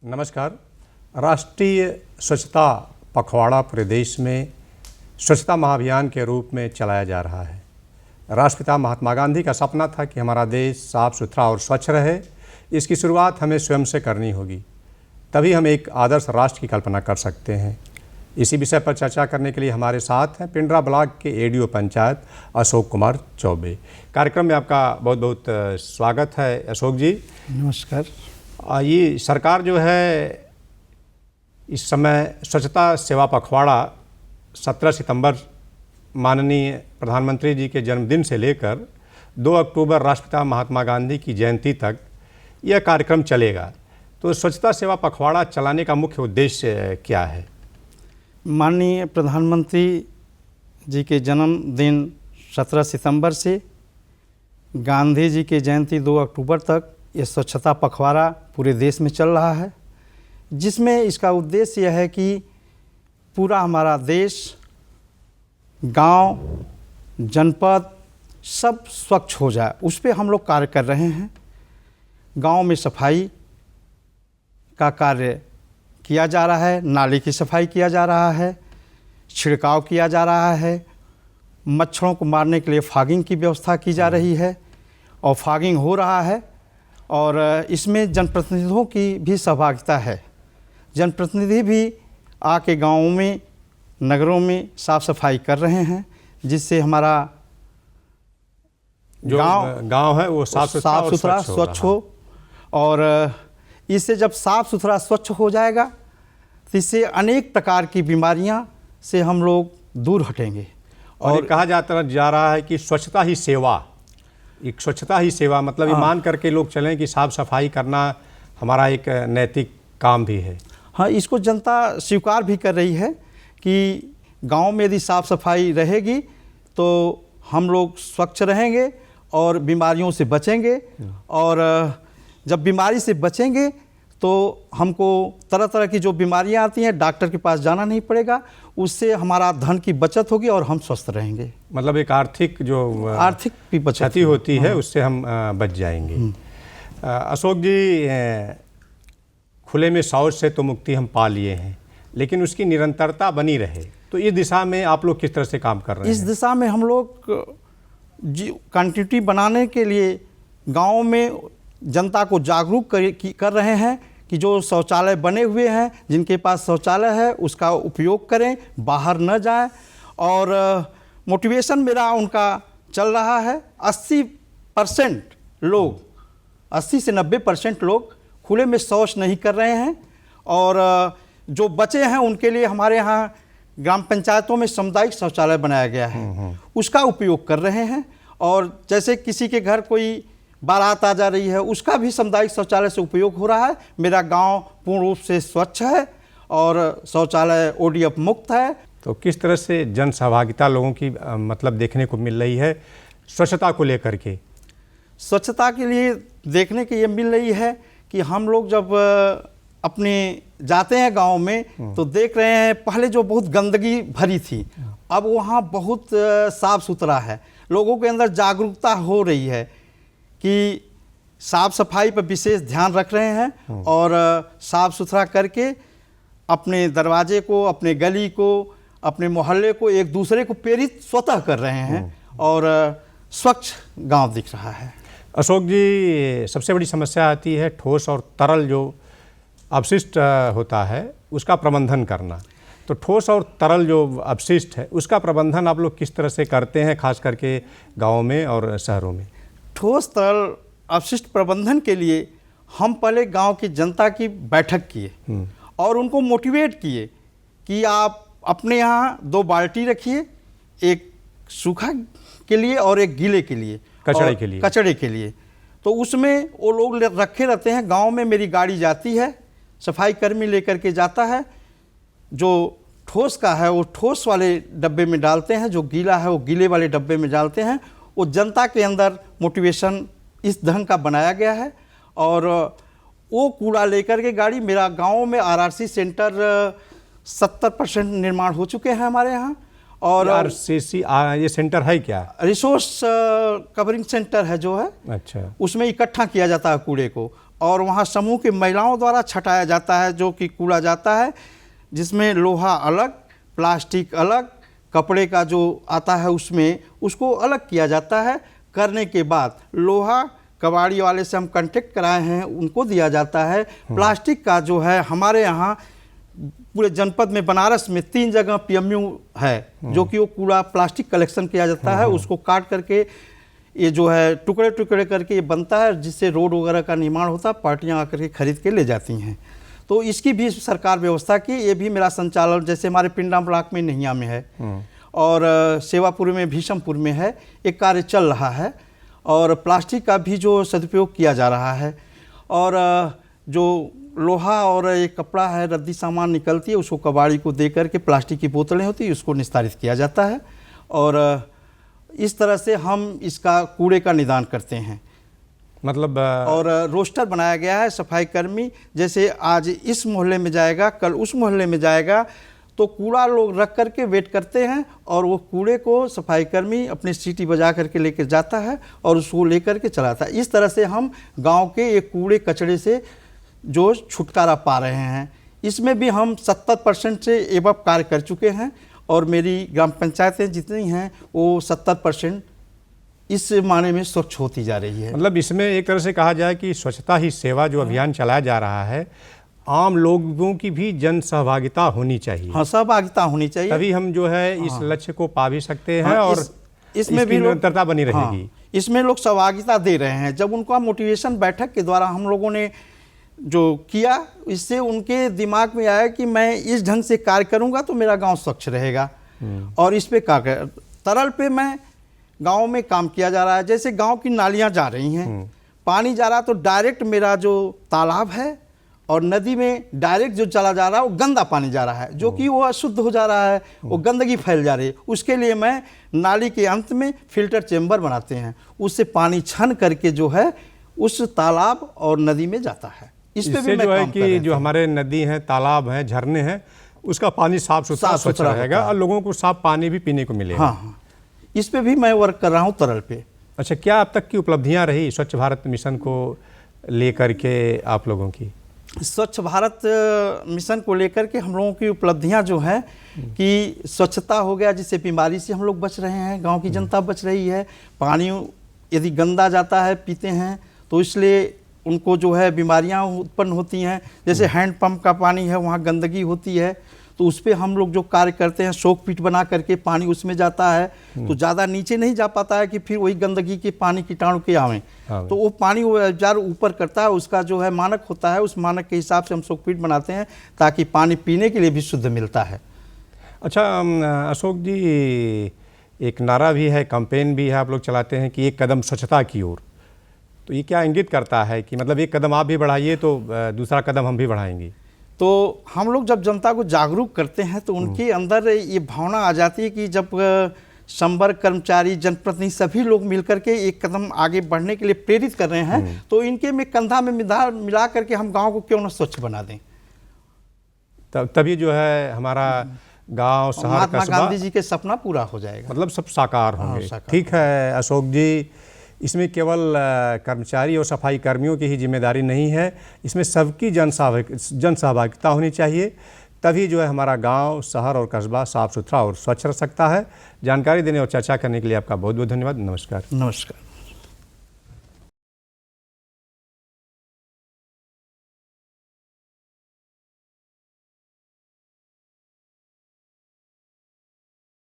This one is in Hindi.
नमस्कार। राष्ट्रीय स्वच्छता पखवाड़ा पूरे देश में स्वच्छता महाअभियान के रूप में चलाया जा रहा है। राष्ट्रपिता महात्मा गांधी का सपना था कि हमारा देश साफ सुथरा और स्वच्छ रहे। इसकी शुरुआत हमें स्वयं से करनी होगी, तभी हम एक आदर्श राष्ट्र की कल्पना कर सकते हैं। इसी विषय पर चर्चा करने के लिए हमारे साथ हैं पिंडरा ब्लॉक के एडीओ पंचायत अशोक कुमार चौबे। कार्यक्रम में आपका बहुत बहुत स्वागत है अशोक जी। नमस्कार। ये सरकार जो है इस समय स्वच्छता सेवा पखवाड़ा 17 सितंबर माननीय प्रधानमंत्री जी के जन्मदिन से लेकर 2 अक्टूबर राष्ट्रपिता महात्मा गांधी की जयंती तक यह कार्यक्रम चलेगा। तो स्वच्छता सेवा पखवाड़ा चलाने का मुख्य उद्देश्य क्या है? माननीय प्रधानमंत्री जी के जन्मदिन 17 सितंबर से गांधी जी की जयंती 2 अक्टूबर तक ये स्वच्छता पखवाड़ा पूरे देश में चल रहा है, जिसमें इसका उद्देश्य यह है कि पूरा हमारा देश, गांव, जनपद सब स्वच्छ हो जाए, उस पर हम लोग कार्य कर रहे हैं। गांव में सफाई का कार्य किया जा रहा है, नाली की सफाई किया जा रहा है, छिड़काव किया जा रहा है, मच्छरों को मारने के लिए फॉगिंग की व्यवस्था की जा रही है और फॉगिंग हो रहा है। और इसमें जनप्रतिनिधियों की भी सहभागिता है। जनप्रतिनिधि भी आके गाँवों में, नगरों में साफ सफाई कर रहे हैं, जिससे हमारा जो गांव है वो साफ सुथरा स्वच्छ हो। और इससे जब साफ सुथरा स्वच्छ हो जाएगा तो इससे अनेक प्रकार की बीमारियां से हम लोग दूर हटेंगे। और कहा जा रहा है कि स्वच्छता ही सेवा, एक स्वच्छता ही सेवा मतलब ये मान करके लोग चलें कि साफ सफाई करना हमारा एक नैतिक काम भी है। हाँ, इसको जनता स्वीकार भी कर रही है कि गांव में यदि साफ सफाई रहेगी तो हम लोग स्वच्छ रहेंगे और बीमारियों से बचेंगे। और जब बीमारी से बचेंगे तो हमको तरह तरह की जो बीमारियां आती हैं डॉक्टर के पास जाना नहीं पड़ेगा, उससे हमारा धन की बचत होगी और हम स्वस्थ रहेंगे। मतलब एक आर्थिक भी बचत क्षति होती है उससे हम बच जाएंगे। अशोक जी, खुले में शौच से तो मुक्ति हम पा लिए हैं, लेकिन उसकी निरंतरता बनी रहे तो इस दिशा में आप लोग किस तरह से काम कर रहे हैं? इस दिशा में हम लोग कंटिन्यूटी बनाने के लिए गाँव में जनता को जागरूक कर रहे हैं कि जो शौचालय बने हुए हैं, जिनके पास शौचालय है उसका उपयोग करें, बाहर न जाएं। और मोटिवेशन मेरा उनका चल रहा है। 80% लोग, 80 से 90% लोग खुले में शौच नहीं कर रहे हैं। और जो बचे हैं उनके लिए हमारे यहाँ ग्राम पंचायतों में सामुदायिक शौचालय बनाया गया है, उसका उपयोग कर रहे हैं। और जैसे किसी के घर कोई बारात आ जा रही है, उसका भी सामुदायिक शौचालय से उपयोग हो रहा है। मेरा गांव पूर्ण रूप से स्वच्छ है और शौचालय ODF मुक्त है। तो किस तरह से जन सहभागिता लोगों की मतलब देखने को मिल रही है स्वच्छता को लेकर के? स्वच्छता के लिए देखने के ये मिल रही है कि हम लोग जब अपने जाते हैं गांव में तो देख रहे हैं पहले जो बहुत गंदगी भरी थी, अब वहाँ बहुत साफ सुथरा है। लोगों के अंदर जागरूकता हो रही है कि साफ सफाई पर विशेष ध्यान रख रहे हैं और साफ सुथरा करके अपने दरवाजे को, अपने गली को, अपने मोहल्ले को, एक दूसरे को प्रेरित स्वतः कर रहे हैं और स्वच्छ गांव दिख रहा है। अशोक जी, सबसे बड़ी समस्या आती है ठोस और तरल जो अपशिष्ट होता है उसका प्रबंधन करना। तो ठोस और तरल जो अपशिष्ट है उसका प्रबंधन आप लोग किस तरह से करते हैं, खास करके गाँव में और शहरों में? ठोस तरल अपशिष्ट प्रबंधन के लिए हम पहले गांव की जनता की बैठक किए और उनको मोटिवेट किए कि आप अपने यहाँ 2 बाल्टी रखिए, एक सूखा के लिए और एक गीले के लिए, कचड़े के लिए। तो उसमें वो लोग रखे रहते हैं। गांव में मेरी गाड़ी जाती है, सफाई कर्मी लेकर के जाता है। जो ठोस का है वो ठोस वाले डब्बे में डालते हैं, जो गीला है वो गीले वाले डब्बे में डालते हैं। वो जनता के अंदर मोटिवेशन इस ढंग का बनाया गया है। और वो कूड़ा लेकर के गाड़ी, मेरा गांव में RRC सेंटर 70% निर्माण हो चुके हैं हमारे यहाँ। और RCC ये सेंटर है क्या? रिसोर्स कवरिंग सेंटर है जो है। अच्छा। उसमें इकट्ठा किया जाता है कूड़े को और वहाँ समूह की महिलाओं द्वारा छटाया जाता है, जो कि कूड़ा जाता है, जिसमें लोहा अलग, प्लास्टिक अलग, कपड़े का जो आता है उसमें उसको अलग किया जाता है। करने के बाद लोहा कबाड़ी वाले से हम कांटेक्ट कराए हैं, उनको दिया जाता है। प्लास्टिक का जो है हमारे यहाँ पूरे जनपद में बनारस में 3 जगह PMU है, जो कि वो कूड़ा प्लास्टिक कलेक्शन किया जाता है। उसको काट करके ये जो है टुकड़े टुकड़े करके ये बनता है, जिससे रोड वगैरह का निर्माण होता है, पार्टियाँ आकर के खरीद के ले जाती हैं। तो इसकी भी सरकार व्यवस्था की। ये भी मेरा संचालन, जैसे हमारे पिंडा ब्लॉक में नहिया में है और सेवापुर में, भीषमपुर में है, एक कार्य चल रहा है। और प्लास्टिक का भी जो सदुपयोग किया जा रहा है, और जो लोहा और एक कपड़ा है, रद्दी सामान निकलती है, उसको कबाड़ी को दे करके, प्लास्टिक की बोतलें होती है, उसको निस्तारित किया जाता है। और इस तरह से हम इसका कूड़े का निदान करते हैं। मतलब और रोस्टर बनाया गया है सफाई कर्मी, जैसे आज इस मोहल्ले में जाएगा, कल उस मोहल्ले में जाएगा, तो कूड़ा लोग रख करके वेट करते हैं और वो कूड़े को सफाई कर्मी अपनी सीटी बजा करके लेकर जाता है और उसको लेकर के चलाता है। इस तरह से हम गांव के ये कूड़े कचड़े से जो छुटकारा पा रहे हैं। इसमें भी हम 70% से एबव कार्य कर चुके हैं और मेरी ग्राम पंचायतें जितनी हैं वो 70% इस माने में स्वच्छ होती जा रही है। मतलब इसमें एक तरह से कहा जाए कि स्वच्छता ही सेवा जो अभियान चलाया जा रहा है, आम लोगों की भी जन सहभागिता होनी चाहिए। हाँ, सहभागिता होनी चाहिए, तभी हम जो है इस लक्ष्य को पा भी सकते हैं। और इसमें भी निरंतरता बनी रहेगी। हाँ, इसमें लोग सहभागिता दे रहे हैं। जब उनका मोटिवेशन बैठक के द्वारा हम लोगों ने जो किया, इससे उनके दिमाग में आया कि मैं इस ढंग से कार्य करूंगा तो मेरा गांव स्वच्छ रहेगा। और इस पे कार्य तरल पे मैं गांव में काम किया जा रहा है। जैसे गांव की नालियां जा रही हैं, पानी जा रहा, तो डायरेक्ट मेरा जो तालाब है और नदी में डायरेक्ट जो चला जा रहा है वो गंदा पानी जा रहा है, जो कि वो अशुद्ध हो जा रहा है, वो गंदगी फैल जा रही है। उसके लिए मैं नाली के अंत में फिल्टर चेम्बर बनाते हैं, उससे पानी छन करके जो है उस तालाब और नदी में जाता है। इस पे भी जो है कि जो हमारे नदी हैं, तालाब हैं, झरने हैं, उसका पानी साफ सुथरा स्वच्छ रहेगा और लोगों को साफ पानी भी पीने को मिलेगा। हाँ, इस पे भी मैं वर्क कर रहा हूँ तरल पे। अच्छा, क्या अब तक की उपलब्धियां रही स्वच्छ भारत मिशन को लेकर के आप लोगों की? स्वच्छ भारत मिशन को लेकर के हम लोगों की उपलब्धियां जो है कि स्वच्छता हो गया, जिससे बीमारी से हम लोग बच रहे हैं, गांव की जनता बच रही है। पानी यदि गंदा जाता है, पीते हैं, तो इसलिए उनको जो है बीमारियां उत्पन्न होती हैं। जैसे हैंडपंप का पानी है, वहाँ गंदगी होती है, तो उस पर हम लोग जो कार्य करते हैं, शोक पीट बना करके पानी उसमें जाता है, तो ज़्यादा नीचे नहीं जा पाता है कि फिर वही गंदगी के पानी कीटाणु के आवें। तो वो पानी वो जार ऊपर करता है, उसका जो है मानक होता है, उस मानक के हिसाब से हम शोक पीट बनाते हैं ताकि पानी पीने के लिए भी शुद्ध मिलता है। अच्छा अशोक जी, एक नारा भी है, कैंपेन भी है आप लोग चलाते हैं कि एक कदम स्वच्छता की ओर, तो ये क्या इंगित करता है कि मतलब एक कदम आप भी बढ़ाइए तो दूसरा कदम हम भी बढ़ाएंगे? तो हम लोग जब जनता को जागरूक करते हैं तो उनके अंदर ये भावना आ जाती है कि जब संवर्ग कर्मचारी, जनप्रतिनिधि सभी लोग मिलकर के एक कदम आगे बढ़ने के लिए प्रेरित कर रहे हैं, तो इनके में कंधा में मिला करके हम गांव को क्यों न स्वच्छ बना दें। तभी जो है हमारा गांव, शहर, महात्मा गांधी जी के सपना पूरा हो जाएगा, मतलब सब साकार होंगे। ठीक है अशोक जी, इसमें केवल कर्मचारी और सफाई कर्मियों की ही जिम्मेदारी नहीं है, इसमें सबकी जन सहभागिता होनी चाहिए, तभी जो है हमारा गांव, शहर और कस्बा साफ सुथरा और स्वच्छ रह सकता है। जानकारी देने और चर्चा करने के लिए आपका बहुत बहुत धन्यवाद। नमस्कार। नमस्कार।